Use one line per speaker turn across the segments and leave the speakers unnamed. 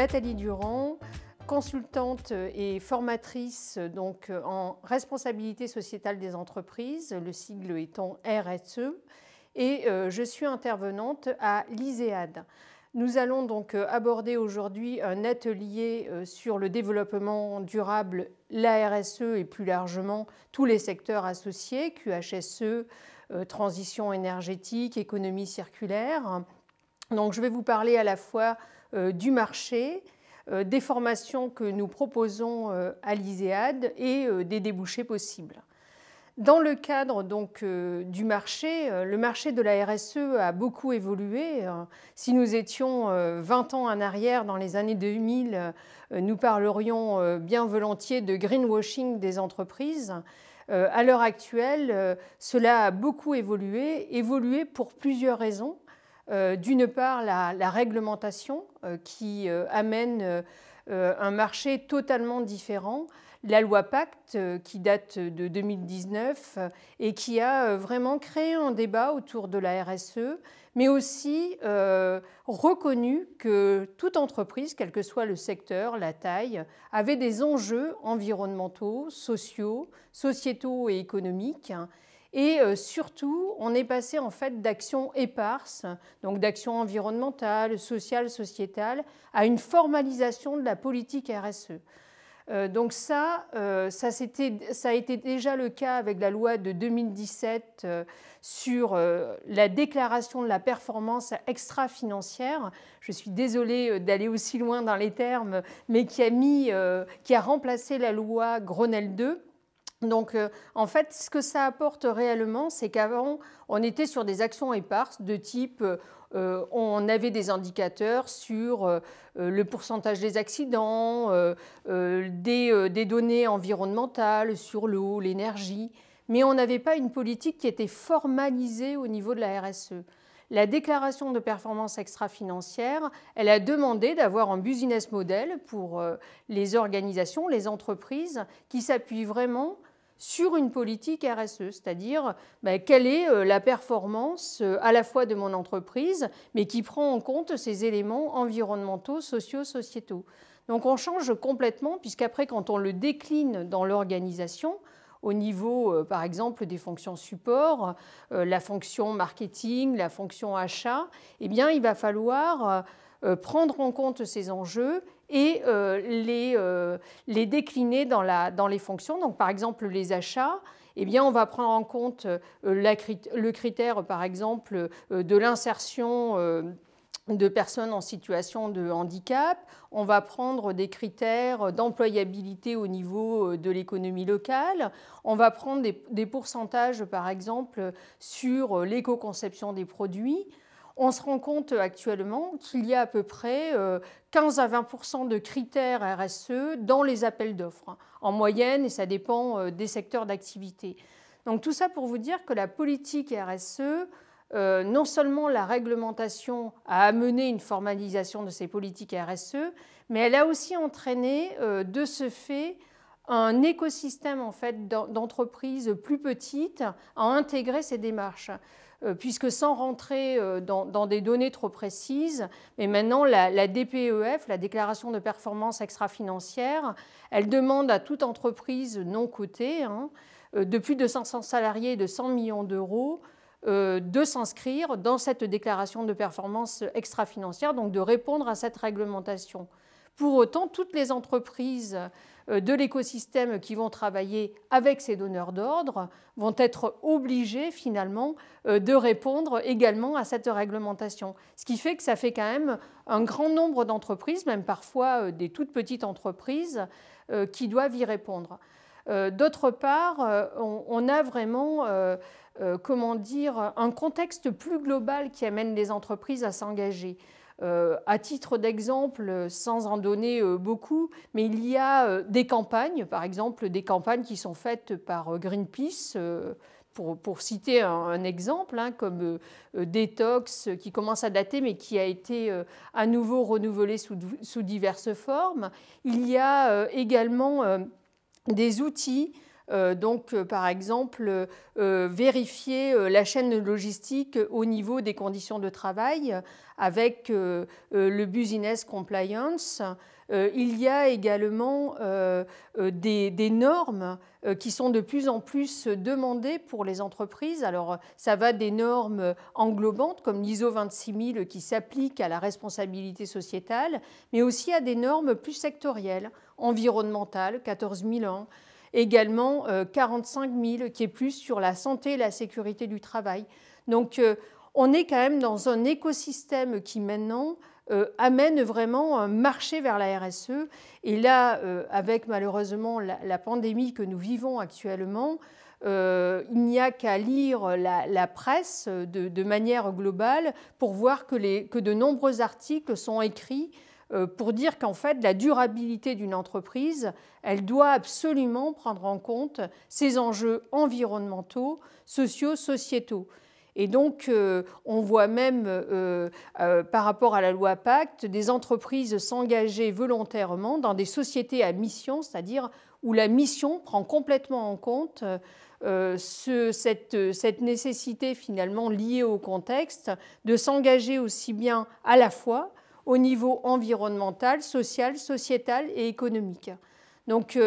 Nathalie Durand, consultante et formatrice donc, en responsabilité sociétale des entreprises, le sigle étant RSE, et je suis intervenante à l'ISEAD. Nous allons donc aborder aujourd'hui un atelier sur le développement durable, la RSE et plus largement tous les secteurs associés, QHSE, transition énergétique, économie circulaire. Donc je vais vous parler à la fois du marché, des formations que nous proposons à l'ISEAD et des débouchés possibles. Dans le cadre donc, du marché, le marché de la RSE a beaucoup évolué. Si nous étions 20 ans en arrière, dans les années 2000, nous parlerions bien volontiers de greenwashing des entreprises. À l'heure actuelle, cela a beaucoup évolué pour plusieurs raisons. D'une part, la réglementation qui amène un marché totalement différent. La loi Pacte qui date de 2019 et qui a vraiment créé un débat autour de la RSE, mais aussi reconnu que toute entreprise, quel que soit le secteur, la taille, avait des enjeux environnementaux, sociaux, sociétaux et économiques. Et surtout, on est passé en fait d'actions éparses, donc d'actions environnementales, sociales, sociétales, à une formalisation de la politique RSE. Donc ça a été déjà le cas avec la loi de 2017 sur la déclaration de la performance extra-financière. Je suis désolée d'aller aussi loin dans les termes, mais qui a remplacé la loi Grenelle II. Donc, en fait, ce que ça apporte réellement, c'est qu'avant, on était sur des actions éparses de type, on avait des indicateurs sur le pourcentage des accidents, des données environnementales sur l'eau, l'énergie, mais on n'avait pas une politique qui était formalisée au niveau de la RSE. La déclaration de performance extra-financière, elle a demandé d'avoir un business model pour les organisations, les entreprises, qui s'appuient vraiment sur une politique RSE, c'est-à-dire quelle est la performance à la fois de mon entreprise, mais qui prend en compte ces éléments environnementaux, sociaux, sociétaux. Donc on change complètement, puisqu'après, quand on le décline dans l'organisation, au niveau, par exemple, des fonctions support, la fonction marketing, la fonction achat, eh bien, il va falloir prendre en compte ces enjeux et les décliner dans les fonctions. Donc, par exemple, les achats, eh bien, on va prendre en compte le critère, par exemple, de l'insertion de personnes en situation de handicap. On va prendre des critères d'employabilité au niveau de l'économie locale. On va prendre des pourcentages, par exemple, sur l'éco-conception des produits. On se rend compte actuellement qu'il y a à peu près 15 à 20% de critères RSE dans les appels d'offres, en moyenne, et ça dépend des secteurs d'activité. Donc tout ça pour vous dire que la politique RSE, non seulement la réglementation a amené une formalisation de ces politiques RSE, mais elle a aussi entraîné de ce fait un écosystème en fait, d'entreprises plus petites à intégrer ces démarches. Puisque sans rentrer dans des données trop précises, mais maintenant la DPEF, la déclaration de performance extra-financière, elle demande à toute entreprise non cotée de plus de 500 salariés et de 100 millions d'euros de s'inscrire dans cette déclaration de performance extra-financière, donc de répondre à cette réglementation. Pour autant, toutes les entreprises de l'écosystème qui vont travailler avec ces donneurs d'ordre vont être obligées finalement de répondre également à cette réglementation. Ce qui fait que ça fait quand même un grand nombre d'entreprises, même parfois des toutes petites entreprises, qui doivent y répondre. D'autre part, on a vraiment un contexte plus global qui amène les entreprises à s'engager. À titre d'exemple, sans en donner beaucoup, mais il y a des campagnes, par exemple des campagnes qui sont faites par Greenpeace, pour citer un exemple, comme Détox, qui commence à dater, mais qui a été à nouveau renouvelé sous diverses formes. Il y a également des outils Par exemple, vérifier la chaîne logistique au niveau des conditions de travail avec le Business Compliance. Il y a également des normes qui sont de plus en plus demandées pour les entreprises. Alors, ça va des normes englobantes comme l'ISO 26000 qui s'applique à la responsabilité sociétale, mais aussi à des normes plus sectorielles, environnementales, 14001, également 45 000 qui est plus sur la santé et la sécurité du travail. Donc, on est quand même dans un écosystème qui maintenant amène vraiment un marché vers la RSE. Et là, avec malheureusement la pandémie que nous vivons actuellement, il n'y a qu'à lire la presse de manière globale pour voir que de nombreux articles sont écrits pour dire qu'en fait, la durabilité d'une entreprise, elle doit absolument prendre en compte ces enjeux environnementaux, sociaux, sociétaux. Et donc, on voit même, par rapport à la loi Pacte, des entreprises s'engager volontairement dans des sociétés à mission, c'est-à-dire où la mission prend complètement en compte cette nécessité finalement liée au contexte de s'engager aussi bien à la fois au niveau environnemental, social, sociétal et économique. Donc,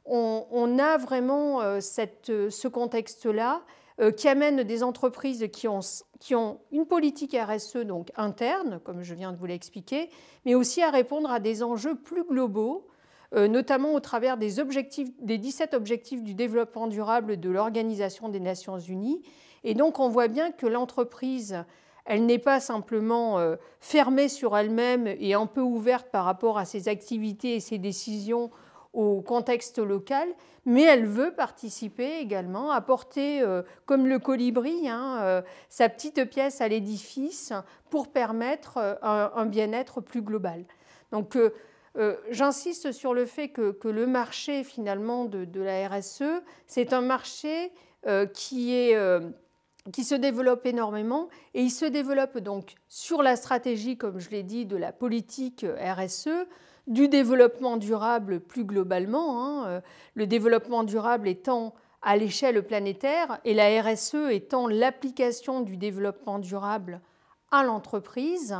on a vraiment ce contexte-là qui amène des entreprises qui ont une politique RSE donc interne, comme je viens de vous l'expliquer, mais aussi à répondre à des enjeux plus globaux, notamment au travers des 17 objectifs du développement durable de l'Organisation des Nations Unies. Et donc, on voit bien que l'entreprise, elle n'est pas simplement fermée sur elle-même et un peu ouverte par rapport à ses activités et ses décisions au contexte local, mais elle veut participer également, apporter, comme le colibri, sa petite pièce à l'édifice pour permettre un bien-être plus global. Donc, j'insiste sur le fait que le marché finalement de la RSE, c'est un marché qui se développe énormément et il se développe donc sur la stratégie, comme je l'ai dit, de la politique RSE, du développement durable plus globalement, le développement durable étant à l'échelle planétaire et la RSE étant l'application du développement durable à l'entreprise,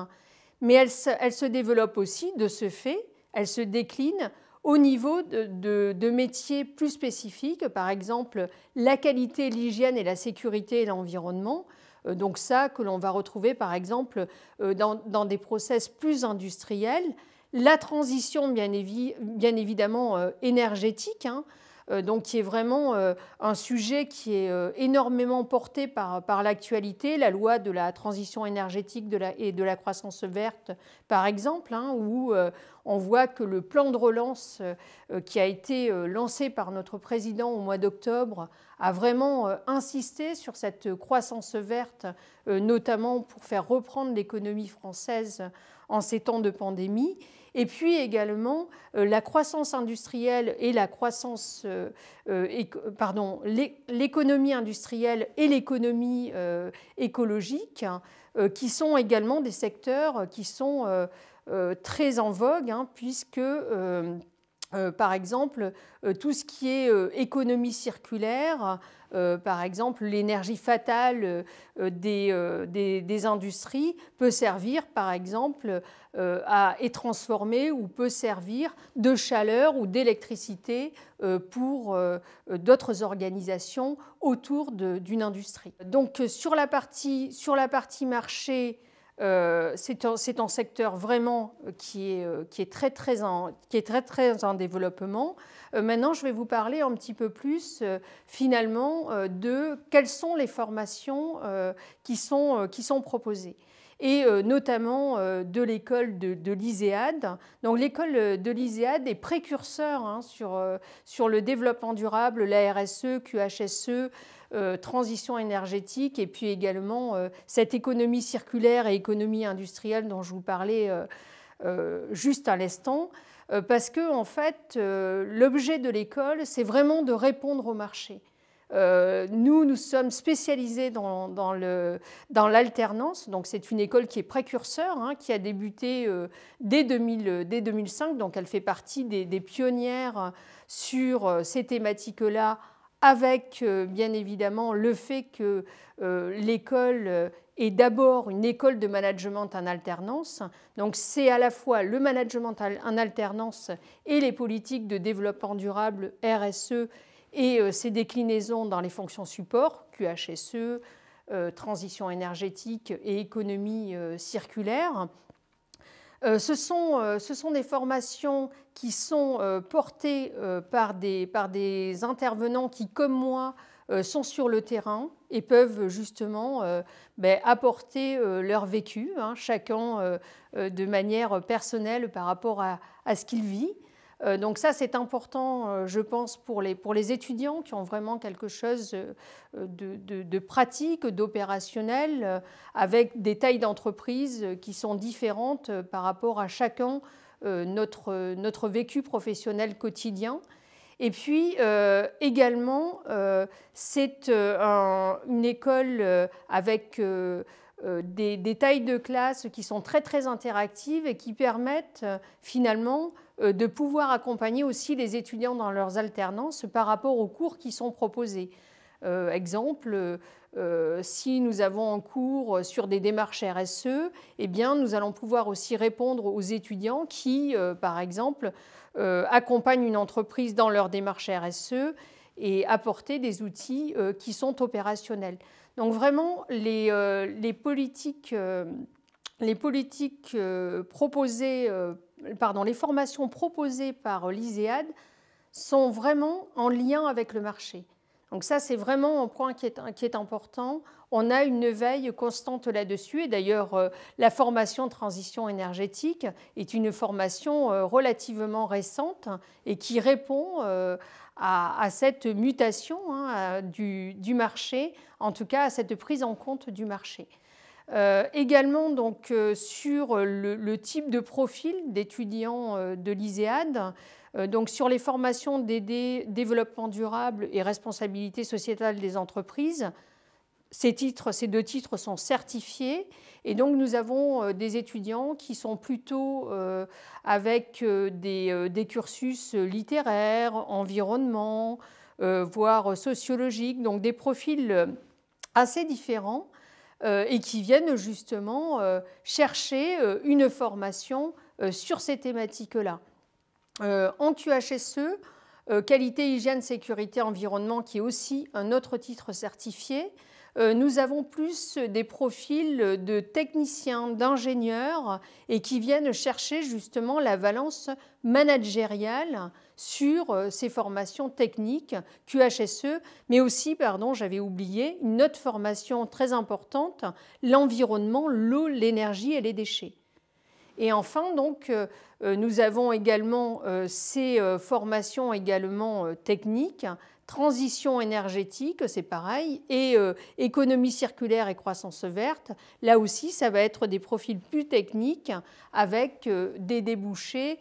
mais elle se développe aussi de ce fait, elle se décline au niveau de métiers plus spécifiques, par exemple la qualité, l'hygiène et la sécurité et l'environnement. Donc ça que l'on va retrouver par exemple dans des process plus industriels. La transition bien évidemment énergétique, donc qui est vraiment un sujet qui est énormément porté par l'actualité, la loi de la transition énergétique et de la croissance verte par exemple, où on voit que le plan de relance qui a été lancé par notre président au mois d'octobre a vraiment insisté sur cette croissance verte, notamment pour faire reprendre l'économie française en ces temps de pandémie. Et puis également la croissance industrielle et l'économie industrielle et l'économie écologique, qui sont également des secteurs qui sont très en vogue, puisque par exemple, tout ce qui est économie circulaire, par exemple l'énergie fatale des industries peut servir par exemple est transformer ou peut servir de chaleur ou d'électricité pour d'autres organisations autour d'une industrie. Donc sur la partie marché, c'est un secteur vraiment qui est très en développement. Maintenant, je vais vous parler un petit peu plus finalement de quelles sont les formations qui sont proposées. Et notamment de l'école de l'ISEAD. Donc l'école de l'ISEAD est précurseur sur le développement durable, la RSE, QHSE, transition énergétique et puis également cette économie circulaire et économie industrielle dont je vous parlais juste à l'instant, parce que en fait, l'objet de l'école, c'est vraiment de répondre au marché. Nous sommes spécialisés dans l'alternance, donc c'est une école qui est précurseur, qui a débuté dès 2005, donc elle fait partie des pionnières sur ces thématiques-là avec bien évidemment le fait que l'école est d'abord une école de management en alternance. Donc c'est à la fois le management en alternance et les politiques de développement durable RSE et ses déclinaisons dans les fonctions support, QHSE, transition énergétique et économie circulaire. Ce sont des formations qui sont portées par des intervenants qui, comme moi, sont sur le terrain et peuvent justement apporter leur vécu, chacun de manière personnelle par rapport à ce qu'il vit. Donc ça, c'est important, je pense, pour les étudiants qui ont vraiment quelque chose de pratique, d'opérationnel, avec des tailles d'entreprise qui sont différentes par rapport à chacun notre vécu professionnel quotidien. Et puis également, c'est une école avec des tailles de classe qui sont très très interactives et qui permettent finalement de pouvoir accompagner aussi les étudiants dans leurs alternances par rapport aux cours qui sont proposés. Exemple, si nous avons un cours sur des démarches RSE, eh bien, nous allons pouvoir aussi répondre aux étudiants qui, par exemple, accompagnent une entreprise dans leur démarche RSE et apporter des outils qui sont opérationnels. Donc vraiment, les formations proposées par l'ISEAD sont vraiment en lien avec le marché. Donc ça, c'est vraiment un point qui est important. On a une veille constante là-dessus. Et d'ailleurs, la formation transition énergétique est une formation relativement récente et qui répond à cette mutation du marché, en tout cas à cette prise en compte du marché. Également donc, sur le type de profil d'étudiants de l'ISEAD, donc sur les formations DD, développement durable et responsabilité sociétale des entreprises, ces deux titres sont certifiés et donc nous avons des étudiants qui sont plutôt avec des cursus littéraires, environnement, voire sociologiques, donc des profils assez différents et qui viennent justement chercher une formation sur ces thématiques-là. En QHSE, qualité, hygiène, sécurité, environnement, qui est aussi un autre titre certifié, nous avons plus des profils de techniciens, d'ingénieurs et qui viennent chercher justement la valence managériale sur ces formations techniques QHSE, mais aussi, j'avais oublié, une autre formation très importante, l'environnement, l'eau, l'énergie et les déchets. Et enfin, donc, nous avons également ces formations également techniques, transition énergétique, c'est pareil, et économie circulaire et croissance verte. Là aussi, ça va être des profils plus techniques avec des débouchés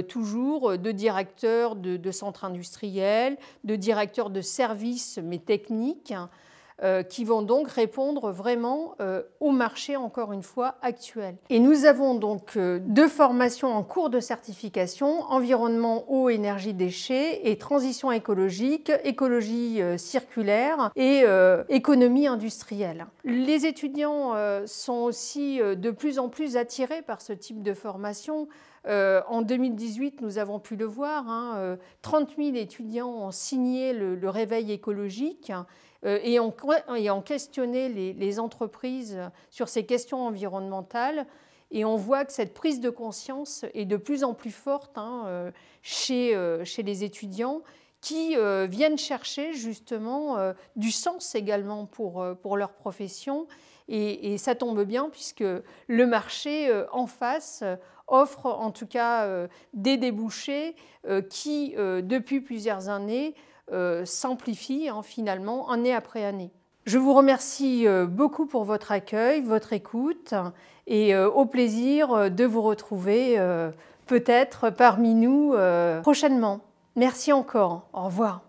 toujours de directeurs de centres industriels, de directeurs de services, mais techniques, qui vont donc répondre vraiment au marché, encore une fois, actuel. Et nous avons donc deux formations en cours de certification, environnement, eau, énergie, déchets, et transition écologique, écologie circulaire et économie industrielle. Les étudiants sont aussi de plus en plus attirés par ce type de formation. En 2018, nous avons pu le voir, 30 000 étudiants ont signé le réveil écologique et ont questionné les entreprises sur ces questions environnementales. Et on voit que cette prise de conscience est de plus en plus forte chez les étudiants qui viennent chercher justement du sens également pour leur profession. Et ça tombe bien puisque le marché en face offre en tout cas des débouchés qui, depuis plusieurs années, s'amplifient finalement année après année. Je vous remercie beaucoup pour votre accueil, votre écoute et au plaisir de vous retrouver peut-être parmi nous prochainement. Merci encore. Au revoir.